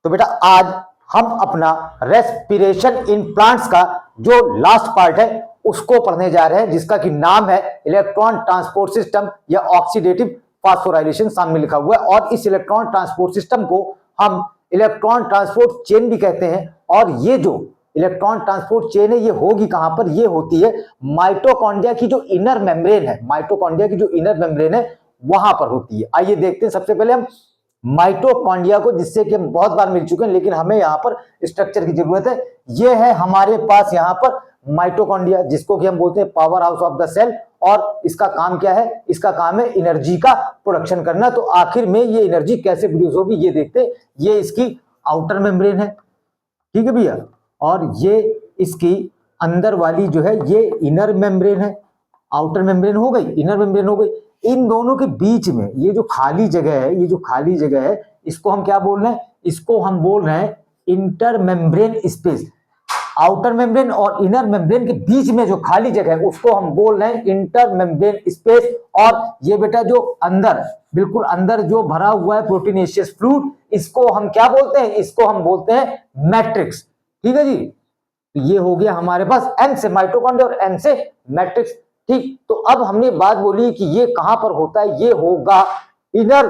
तो बेटा आज हम अपना रेस्पिरेशन इन प्लांट्स का जो लास्ट पार्ट है उसको पढ़ने जा रहे हैं, जिसका कि नाम है इलेक्ट्रॉन ट्रांसपोर्ट सिस्टम या ऑक्सीडेटिव फास्फोराइलेशन सामने लिखा हुआ है। और इस इलेक्ट्रॉन ट्रांसपोर्ट सिस्टम को हम इलेक्ट्रॉन ट्रांसपोर्ट चेन भी कहते हैं। और ये जो इलेक्ट्रॉन ट्रांसपोर्ट चेन है ये होगी कहां पर, ये होती है माइटोकॉन्ड्रिया की जो इनर मेम्ब्रेन है, माइटोकॉन्ड्रिया की जो इनर मेम्ब्रेन है वहां पर होती है। आइए देखते हैं सबसे पहले हम माइटोकॉन्ड्रिया को, जिससे कि हम बहुत बार मिल चुके हैं लेकिन हमें यहाँ पर स्ट्रक्चर की जरूरत है। ये है हमारे पास यहाँ पर माइटोकॉन्ड्रिया, जिसको कि हम बोलते हैं power house of the cell. और इसका काम क्या है, इसका काम है एनर्जी का प्रोडक्शन करना। तो आखिर में ये एनर्जी कैसे प्रोड्यूस होगी ये देखते हैं। ये इसकी आउटर मेम्ब्रेन है, ठीक है भैया, और ये इसकी अंदर वाली जो है ये इनर मेम्ब्रेन है। आउटर मेम्ब्रेन हो गई, इनर मेम्ब्रेन हो गई। इन दोनों के बीच में ये जो खाली जगह है, ये जो खाली जगह है इसको हम क्या बोल रहे हैं, इसको हम बोल रहे हैं inter membrane space. Outer membrane और इनर मेम्ब्रेन के बीच में जो खाली जगह है उसको हम बोल रहे हैं इंटर मेम्ब्रेन स्पेस। और ये बेटा जो अंदर, बिल्कुल अंदर जो भरा हुआ है प्रोटीनेशियस फ्लूइड, इसको हम क्या बोलते हैं, इसको हम बोलते हैं मैट्रिक्स। ठीक है जी, तो ये हो गया हमारे पास एन से माइटोकॉन्ड्रिया और एन से मैट्रिक्स। ठीक, तो अब हमने बात बोली कि ये कहां पर होता है, ये होगा इनर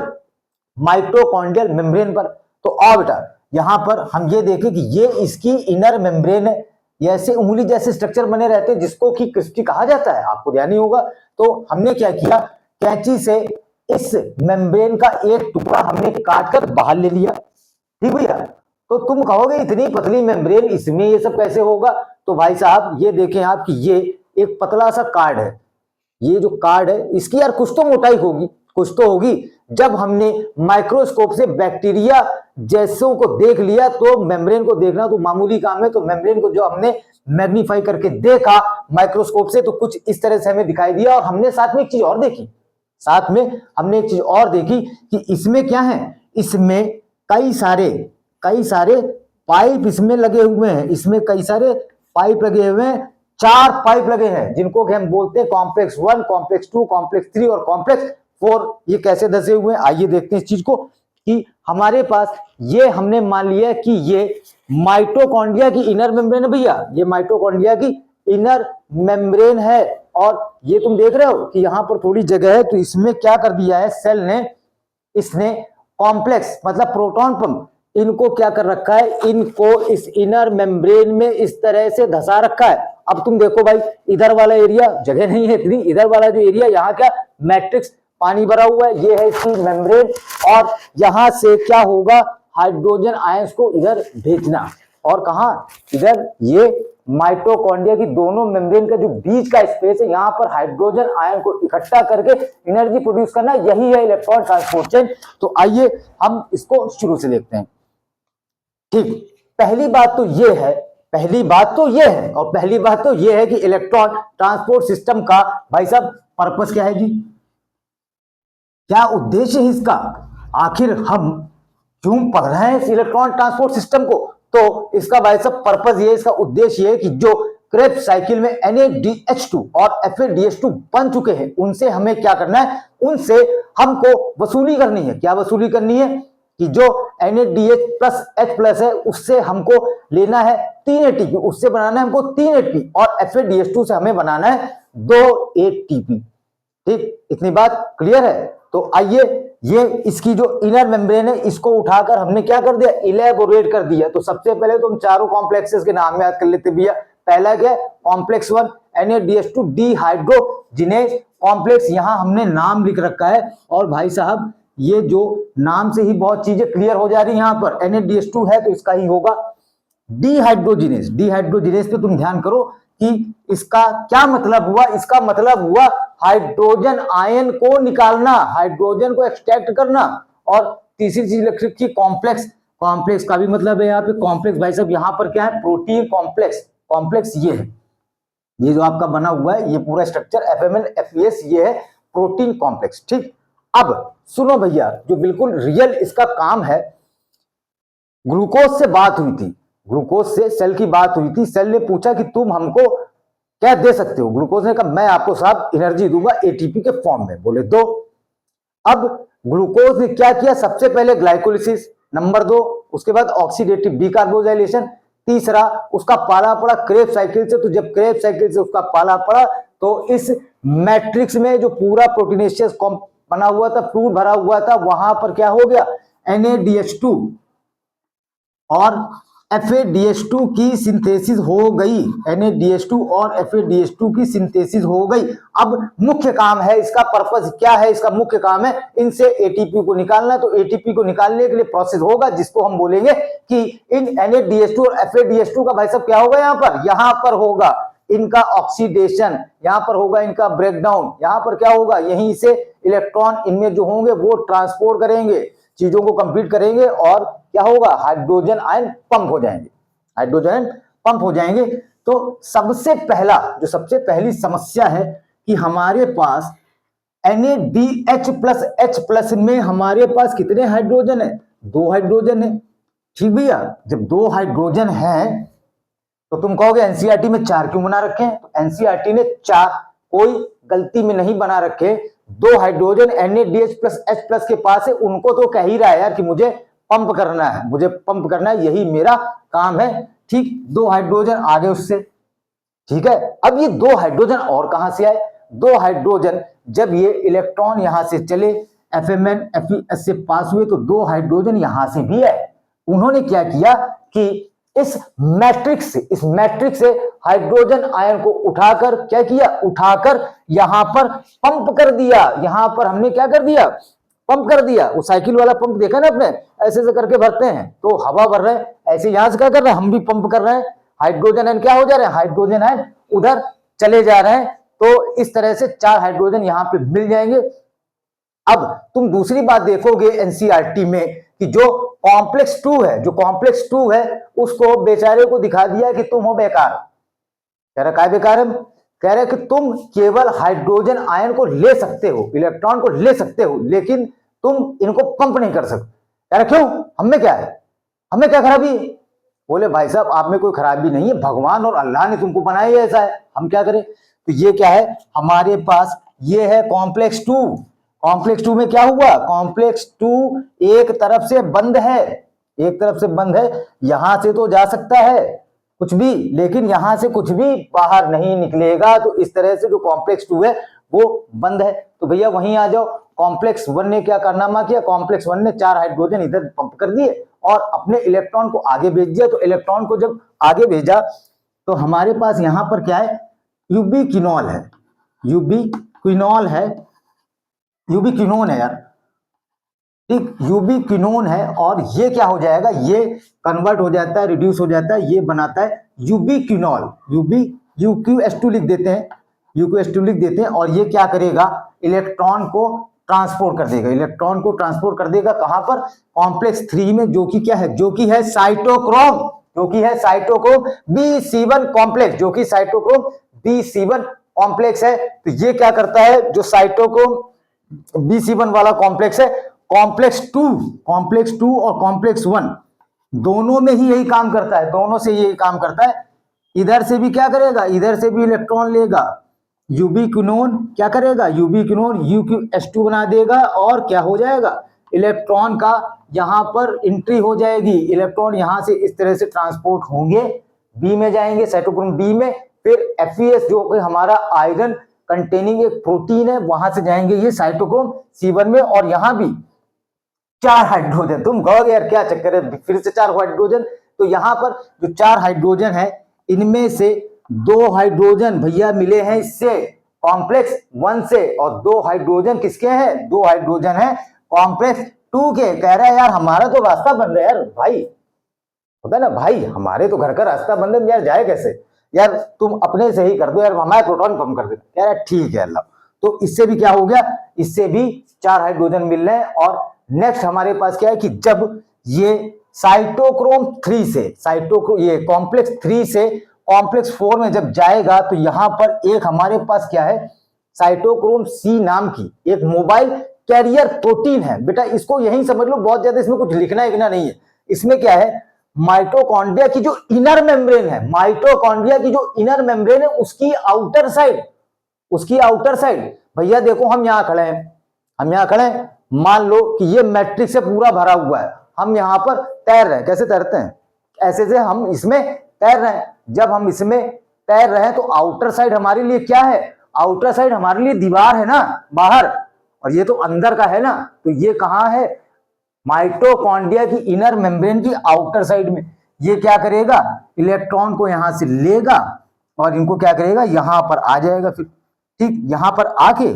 माइटोकॉन्ड्रियल मेम्ब्रेन पर। तो आओ बेटा यहां पर हम ये देखें कि ये इसकी इनर मेम्ब्रेन है। ऐसे उंगली जैसे स्ट्रक्चर बने रहते हैं जिसको कि क्रिस्टी कहा जाता है, आपको ध्यान ही होगा। तो हमने क्या किया, कैंची से इस मेम्ब्रेन का एक टुकड़ा हमने काट कर बाहर ले लिया। ठीक भैया, तो तुम कहोगे इतनी पतली मेम्ब्रेन इसमें ये सब कैसे होगा। तो भाई साहब ये देखें आप कि ये एक पतला सा कार्ड है। ये जो कार्ड है इसकी यार कुछ तो मोटाई होगी, कुछ तो होगी। जब हमने माइक्रोस्कोप से बैक्टीरिया जैसों को देख लिया तो मेम्ब्रेन को देखना तो मामूली काम है। तो मेम्ब्रेन को जो हमने मैग्नीफाई करके देखा माइक्रोस्कोप से तो कुछ इस तरह से हमें दिखाई दिया। और हमने साथ में एक चीज और देखी, साथ में हमने एक चीज और देखी कि इसमें क्या है, इसमें कई सारे पाइप इसमें लगे हुए हैं। इसमें कई सारे पाइप लगे हुए हैं, 4 पाइप लगे हैं जिनको कि हम बोलते हैं कॉम्प्लेक्स 1, कॉम्प्लेक्स 2, कॉम्प्लेक्स 3 और कॉम्प्लेक्स 4। ये कैसे धसे हुए हैं आइए देखते हैं इस चीज को कि हमारे पास ये हमने मान लिया कि ये माइटोकॉन्ड्रिया की इनर मेम्ब्रेन है भैया, ये माइटोकॉन्ड्रिया की इनर मेम्ब्रेन है। और ये तुम देख रहे हो कि यहां पर थोड़ी जगह है तो इसमें क्या कर दिया है सेल ने, इसने कॉम्प्लेक्स मतलब प्रोटॉन पंप, इनको क्या कर रखा है, इनको इस इनर मेम्ब्रेन में इस तरह से धसा रखा है। अब तुम देखो भाई इधर वाला एरिया जगह नहीं है इतनी, इधर वाला जो एरिया यहाँ क्या मैट्रिक्स पानी भरा हुआ है, ये है इसकी मेम्ब्रेन। और यहां से क्या होगा, हाइड्रोजन आयंस को इधर भेजना। और कहा इधर ये माइटोकॉन्ड्रिया की दोनों मेम्ब्रेन का जो बीच का स्पेस है यहाँ पर हाइड्रोजन आयन को इकट्ठा करके एनर्जी प्रोड्यूस करना, यही है इलेक्ट्रॉन ट्रांसपोर्ट चेन। तो आइए हम इसको शुरू से देखते हैं। ठीक, पहली बात तो ये है, पहली बात तो ये है और पहली बात तो ये है कि इलेक्ट्रॉन ट्रांसपोर्ट सिस्टम का भाई साहब पर्पस क्या है जी, क्या उद्देश्य है इसका, आखिर हम क्यों पढ़ रहे हैं इस इलेक्ट्रॉन ट्रांसपोर्ट सिस्टम को। तो इसका भाई साहब पर्पस ये, इसका उद्देश्य ये कि जो क्रेब्स साइकिल में NADH2 और FADH2 बन चुके हैं उनसे हमें क्या करना है, उनसे हमको वसूली करनी है। क्या वसूली करनी है कि जो NADH प्लस H प्लस है उससे हमको लेना है 3 ATP, उससे बनाना है हमको 3 ATP और FADH2 से हमें बनाना है 2 ATP। ठीक, इतनी बात क्लियर है। तो आइए ये इसकी जो इनर मेम्ब्रेन है इसको उठाकर हमने क्या कर दिया, इलेबोरेट कर दिया। तो सबसे पहले तो हम चारों कॉम्प्लेक्सेस के नाम याद कर लेते भैया। पहला क्या है, कॉम्प्लेक्स 1 NADH2 डिहाइड्रोजिनेज कॉम्प्लेक्स, यहां हमने नाम लिख रखा है। और भाई साहब ये जो नाम से ही बहुत चीजें क्लियर हो जा रही है, यहां पर NADH2 है तो इसका ही होगा डिहाइड्रोजिनेज। डिहाइड्रोजिनेज पे तुम ध्यान करो कि इसका क्या मतलब हुआ, इसका मतलब हुआ हाइड्रोजन आयन को निकालना, हाइड्रोजन को एक्सट्रैक्ट करना। और तीसरी चीज लिख रखी कॉम्प्लेक्स, कॉम्प्लेक्स का भी मतलब है यहाँ पे कॉम्प्लेक्स भाई साहब यहाँ पर क्या है, प्रोटीन कॉम्प्लेक्स। कॉम्प्लेक्स ये है, ये जो आपका बना हुआ है ये पूरा स्ट्रक्चर FML FES ये है प्रोटीन कॉम्प्लेक्स। ठीक, अब सुनो भैया जो बिल्कुल रियल इसका काम है, ग्लूकोज से बात हुई थी, ग्लूकोज से सेल की बात हुई थी। सेल ने पूछा कि तुम हमको क्या दे सकते हो, ग्लूकोज ने कहा मैं आपको साहब एनर्जी दूंगा ATP के फॉर्म में, बोले दो। अब ग्लूकोज ने क्या किया, सबसे पहले ग्लाइकोलिसिस, नंबर 2 उसके बाद ऑक्सीडेटिव डीकार्बोजाइलेशन, तीसरा उसका पाला पड़ा क्रेब्स साइकिल से, तो जब क्रेब्स साइकिल से उसका पाला पड़ा तो इस मैट्रिक्स में जो पूरा प्रोटीनेशियस बना हुआ था, फ्लूइड भरा हुआ था, वहां पर क्या हो गया, NADH2 और FADH2 की सिंथेसिस हो गई, NADH2 और FADH2 की सिंथेसिस हो गई। अब मुख्य काम है इसका, पर्पस क्या है इसका, मुख्य काम है इनसे ATP को निकालना। तो ATP को निकालने के लिए प्रोसेस होगा जिसको हम बोलेंगे कि इन NADH2 और FADH2 का भाई साहब क्या होगा, यहां पर होगा इनका ऑक्सीडेशन, यहां पर होगा इनका ब्रेकडाउन, यहां पर क्या होगा, यहीं से इलेक्ट्रॉन इनमें जो होंगे वो ट्रांसपोर्ट करेंगे, चीजों को कंप्लीट करेंगे और क्या होगा, हाइड्रोजन आयन पंप हो जाएंगे, हाइड्रोजन आयन पंप हो जाएंगे। तो सबसे पहली समस्या है कि हमारे पास NADH+H+ में हमारे पास कितने हाइड्रोजन है, 2 हाइड्रोजन है। ठीक भैया, जब 2 हाइड्रोजन है तो तुम कहोगे एनसीईआरटी में 4 क्यों बना रखे हैं, तो एनसीईआरटी ने 4 कोई गलती में नहीं बना रखे, 2 हाइड्रोजन NADH+H+ के पास है, उनको तो कह ही रहा है यार कि मुझे पंप करना है, मुझे पंप करना है, यही मेरा काम है। ठीक, 2 हाइड्रोजन आगे उससे, ठीक है। अब ये 2 हाइड्रोजन और कहां से आए, 2 हाइड्रोजन जब ये इलेक्ट्रॉन यहां से चले FMN FeS से पास हुए तो 2 हाइड्रोजन यहां से भी है। उन्होंने क्या किया कि इस मैट्रिक्स से हाइड्रोजन आयन को उठाकर क्या किया, उठाकर यहां पर पंप कर दिया, यहां पर हमने क्या कर दिया, पंप कर दिया। वो साइकिल वाला पंप देखा ना आपने, ऐसे से करके भरते हैं तो हवा भर रहे हैं, ऐसे यहां से क्या कर रहे हैं, हम भी पंप कर रहे हैं, हाइड्रोजन आयन क्या हो जा रहे हैं, हाइड्रोजन आयन उधर चले जा रहे हैं। तो इस तरह से 4 हाइड्रोजन यहां पे मिल जाएंगे। अब तुम दूसरी बात देखोगे एनसीईआरटी में कि जो कॉम्प्लेक्स 2 है उसको बेचारे को दिखा दिया कि तुम हो बेकार। कह रहा क्या बेकार है, कह रहे कि तुम केवल हाइड्रोजन आयन को ले सकते हो, इलेक्ट्रॉन को ले सकते हो, लेकिन तुम इनको पंप नहीं कर सकते। कह रहे क्यों, हमें क्या है, हमें क्या खराबी। बोले भाई साहब आप में कोई खराबी नहीं है, भगवान और अल्लाह ने तुमको बनाया ऐसा है, हम क्या करें। तो ये क्या है हमारे पास, ये है कॉम्प्लेक्स 2। कॉम्प्लेक्स 2 में क्या हुआ, कॉम्प्लेक्स 2 एक तरफ से बंद है, एक तरफ से बंद है, यहां से तो जा सकता है कुछ भी, लेकिन यहां से कुछ भी बाहर नहीं निकलेगा। तो इस तरह से जो कॉम्प्लेक्स 2 है वो बंद है। तो भैया वहीं आ जाओ, कॉम्प्लेक्स 1 ने क्या कारनामा किया, कॉम्प्लेक्स 1 ने 4 हाइड्रोजन इधर पंप कर दिए और अपने इलेक्ट्रॉन को आगे भेज दिया। तो इलेक्ट्रॉन को जब आगे भेजा तो हमारे पास यहां पर क्या है, यूबिक्विनोल है, यूबिक्विनोल है, यूबिक्विनोन है यार, ठीक, यूबिक्विनोन है। और ये क्या हो जाएगा, ये कन्वर्ट हो जाता है, रिड्यूस हो जाता है, ये बनाता है यूबिक्विनोल, UqS2 लिख देते हैं, UqS2 लिख देते हैं। और ये क्या करेगा, इलेक्ट्रॉन को ट्रांसपोर्ट कर देगा, इलेक्ट्रॉन को ट्रांसपोर्ट कर देगा कहां पर, कॉम्प्लेक्स 3 में, जो कि क्या है, जो कि है साइटोक्रोम, जो कि है साइटोक्रोम B7 कॉम्प्लेक्स, जो कि साइटोक्रोम B7 कॉम्प्लेक्स है। तो ये क्या करता है, जो साइटोक्रोम B7 वाला कॉम्प्लेक्स है, कॉम्प्लेक्स 2 और कॉम्प्लेक्स 1 दोनों में ही यही काम करता है, दोनों से यही काम करता है। इधर से भी क्या करेगा, इधर से भी इलेक्ट्रॉन लेगा, यूबिक्विनोन क्या करेगा, यूबिक्विनोन UqS2 बना देगा और क्या हो जाएगा, इलेक्ट्रॉन का यहां पर एंट्री हो जाएगी, इलेक्ट्रॉन यहां से इस तरह से ट्रांसपोर्ट होंगे, बी में जाएंगे, साइटोक्रोम बी में, फिर FeS जो कि हमारा आयरन कंटेनिंग एक प्रोटीन है, वहां से जाएंगे ये साइटोक्रोम C1 में। और यहां भी 4 हाइड्रोजन, तुम कहोगे यार क्या चक्कर है, फिर से 4 हाइड्रोजन। तो यहां पर जो 4 हाइड्रोजन है इनमें से 2 हाइड्रोजन भैया मिले हैं इससे कॉम्प्लेक्स 1 से, और 2 हाइड्रोजन किसके हैं, 2 हाइड्रोजन है कॉम्प्लेक्स 2 के। कह रहा है यार हमारा तो रास्ता बन रहा है यार, भाई होता है ना भाई, हमारे तो घर का रास्ता बंद है यार, जाए कैसे यार, तुम अपने से ही कर दो यार, हमारे प्रोटॉन पंप कर देना। कह रहा है ठीक है अल्लाह। तो इससे भी क्या हो गया, इससे भी 4 हाइड्रोजन मिल रहे हैं। और नेक्स्ट हमारे पास क्या है कि जब ये साइटोक्रोम 3 से, ये कॉम्प्लेक्स 3 से कॉम्प्लेक्स 4 में जब जाएगा तो यहां पर एक हमारे पास क्या है, साइटोक्रोम C नाम की एक मोबाइल कैरियर प्रोटीन है। बेटा इसको यही समझ लो, बहुत ज्यादा इसमें कुछ लिखना नहीं है। इसमें क्या है, माइटोकॉन्ड्रिया की जो इनर मेम्ब्रेन है, माइटोकॉन्ड्रिया की जो इनर मेम्ब्रेन है उसकी आउटर साइड, भैया देखो हम यहां खड़े हैं, मान लो कि ये मैट्रिक्स से पूरा भरा हुआ है, हम यहाँ पर तैर रहे हैं। कैसे तैरते हैं? ऐसे से हम इसमें तैर रहे हैं। जब हम इसमें तैर रहे हैं तो आउटर साइड हमारे लिए क्या है? आउटर साइड हमारे लिए दीवार है ना, बाहर, और ये तो अंदर का है ना। तो ये कहाँ है? माइटोकॉन्ड्रिया की इनर मेम्ब्रेन की आउटर साइड में। ये क्या करेगा? इलेक्ट्रॉन को यहां से लेगा और इनको क्या करेगा? यहां पर आ जाएगा। फिर ठीक यहां पर आके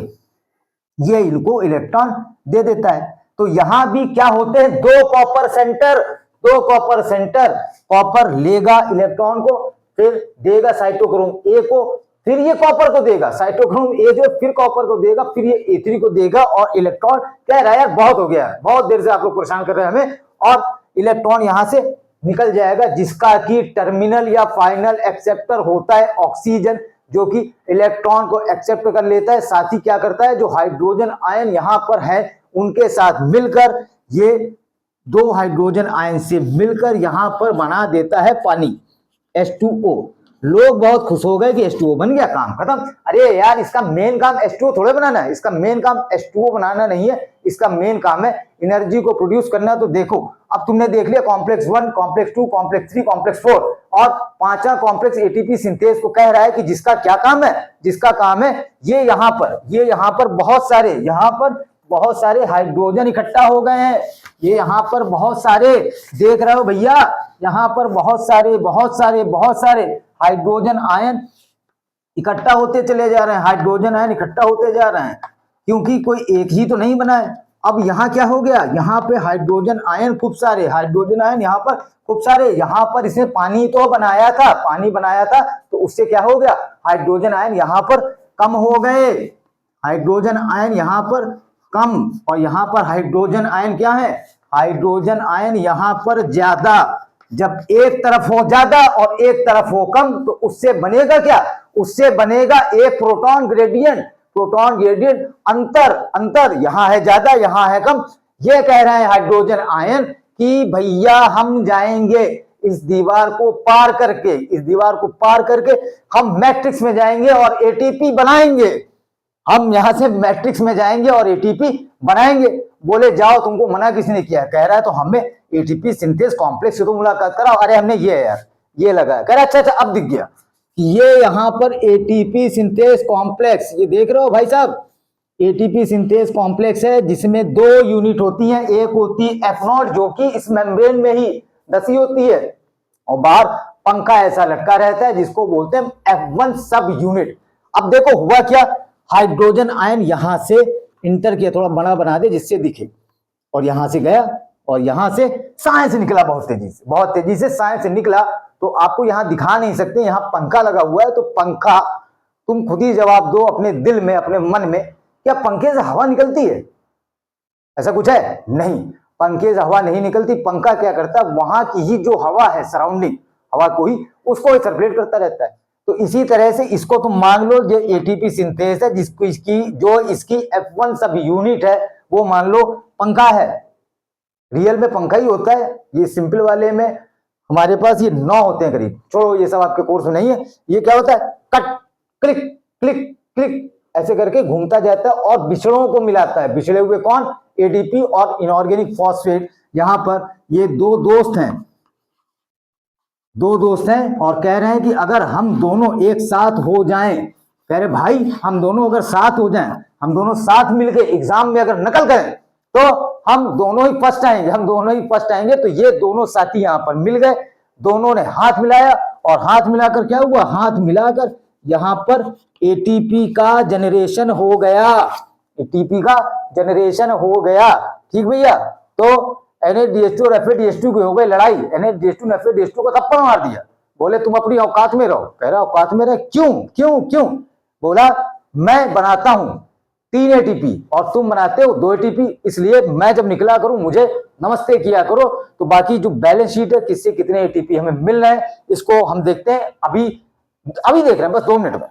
ये इनको इलेक्ट्रॉन दे देता है। तो यहां भी क्या होते हैं? दो कॉपर सेंटर, दो कॉपर सेंटर। कॉपर लेगा इलेक्ट्रॉन को, फिर देगा साइटोक्रोम ए को, फिर ये कॉपर को देगा, साइटोक्रोम ए जो फिर कॉपर को देगा, फिर ये ए3 को देगा, और इलेक्ट्रॉन कह रहा है यार बहुत हो गया, बहुत देर से आप लोग परेशान कर रहे हैं हमें, और इलेक्ट्रॉन यहां से निकल जाएगा, जिसका कि टर्मिनल या फाइनल एक्सेप्टर होता है ऑक्सीजन, जो कि इलेक्ट्रॉन को एक्सेप्ट कर लेता है। साथ ही क्या करता है? जो हाइड्रोजन आयन यहां पर है उनके साथ मिलकर, ये दो हाइड्रोजन आयन से मिलकर यहां पर बना देता है पानी, H2O। लोग बहुत खुश हो गए कि H2O बन गया, काम खत्म। अरे यार, इसका मेन काम H2O थोड़े बनाना है, इसका मेन काम H2O बनाना नहीं है, इसका मेन काम है एनर्जी को प्रोड्यूस करना। तो देखो, अब तुमने देख लिया कॉम्प्लेक्स 1, कॉम्प्लेक्स 2, कॉम्प्लेक्स 3, कॉम्प्लेक्स 4, और पांचवा कॉम्प्लेक्स एटीपी सिंथेज को कह रहा है कि जिसका क्या काम है? जिसका काम है ये यहाँ पर बहुत सारे हाइड्रोजन इकट्ठा हो गए हैं। ये यहाँ पर बहुत सारे, देख रहे हो भैया, यहाँ पर बहुत सारे हाइड्रोजन आयन इकट्ठा होते चले जा रहे हैं, हाइड्रोजन आयन इकट्ठा होते जा रहे हैं, क्योंकि कोई एक ही तो नहीं बना है। अब यहाँ क्या हो गया? यहाँ पे हाइड्रोजन आयन खूब सारे, हाइड्रोजन आयन यहाँ पर खूब सारे। यहाँ पर इसने पानी तो बनाया था, पानी बनाया था, तो उससे क्या हो गया? हाइड्रोजन आयन यहाँ पर कम हो गए, हाइड्रोजन आयन यहाँ पर कम, और यहाँ पर हाइड्रोजन आयन क्या है? हाइड्रोजन आयन यहाँ पर ज्यादा। जब एक तरफ हो ज्यादा और एक तरफ हो कम, तो उससे बनेगा क्या? उससे बनेगा एक प्रोटॉन ग्रेडियंट, प्रोटॉन ग्रेडियंट, अंतर यहां है ज्यादा, यहां है कम। ये कह रहे हैं हाइड्रोजन आयन कि भैया हम जाएंगे इस दीवार को पार करके, इस दीवार को पार करके हम मैट्रिक्स में जाएंगे और एटीपी बनाएंगे। हम यहां से मैट्रिक्स में जाएंगे और एटीपी बनाएंगे। बोले जाओ, तुमको मना किसने किया? कह रहा है तो हमें एटीपी सिंथेस कॉम्प्लेक्स से तो मुलाकात कराओ। अरे हमने ये यार ये लगा, कह रहा अच्छा अब दिख गया, ये यहाँ पर एटीपी सिंथेस कॉम्प्लेक्स, ये देख रहे हो भाई साहब, एटीपी सिंथेस कॉम्प्लेक्स है, जिसमें दो यूनिट होती हैं। एक होती है F0 जो कि इस मेम्ब्रेन में ही दसी होती है, और बाहर पंखा ऐसा लटका रहता है जिसको बोलते हैं F1 सब यूनिट। अब देखो हुआ क्या, हाइड्रोजन आयन यहां से इंटर किया, थोड़ा बड़ा बना दे जिससे दिखे, और यहां से गया और यहां से साइंस निकला, बहुत तेजी से साइंस निकला। तो आपको यहां दिखा नहीं सकते, यहां पंखा लगा हुआ है, तो पंखा, तुम खुद ही जवाब दो अपने दिल में, अपने मन में, क्या पंखे से हवा निकलती है? ऐसा कुछ है? नहीं, पंखे से हवा नहीं निकलती। पंखा क्या करता है? वहां की ही जो हवा है, सराउंडिंग हवा को ही, उसको ही सर्कुलेट करता रहता है। तो इसी तरह से इसको तुम मान लो जो एटीपी सिंथेस है, जिसको इसकी F1 सब यूनिट है, वो मान लो पंखा है। रियल में पंखा ही होता है। ये सिंपल वाले में हमारे पास ये 9 होते हैं करीब, छोड़ो ये सब आपके कोर्स में नहीं है। ये क्या होता है? कट क्लिक क्लिक क्लिक ऐसे करके घूमता जाता है और बिछड़ों को मिलाता है। बिछड़े हुए कौन? एडीपी और इनऑर्गेनिक फॉस्फेट। यहां पर ये दो दोस्त हैं और कह रहे हैं कि अगर हम दोनों एक साथ हो जाएं, कह रहे भाई हम दोनों अगर साथ हो जाएं, हम दोनों साथ मिलके एग्जाम में अगर नकल करें तो हम दोनों ही फर्स्ट आएंगे। तो ये दोनों साथी यहां पर मिल गए, दोनों ने हाथ मिलाया, और हाथ मिलाकर क्या हुआ? हाथ मिलाकर यहां पर एटीपी का जनरेशन हो गया, एटीपी का जनरेशन हो गया। ठीक भैया, तो NADH2 और FADH2 की हो गई लड़ाई। NADH2 ने FADH2 को थप्पड़ मार दिया, बोले तुम अपनी औकात में रहो। कह रहा औकात में रहे? क्यों? बोला मैं बनाता हूं 3 ATP और तुम बनाते हो 2 ATP, इसलिए मैं जब निकला करूं मुझे नमस्ते किया करो। तो बाकी जो बैलेंस शीट है, किससे कितने ATP हमें मिल रहे हैं, इसको हम देखते हैं, अभी देख रहे हैं, बस 2 मिनट में।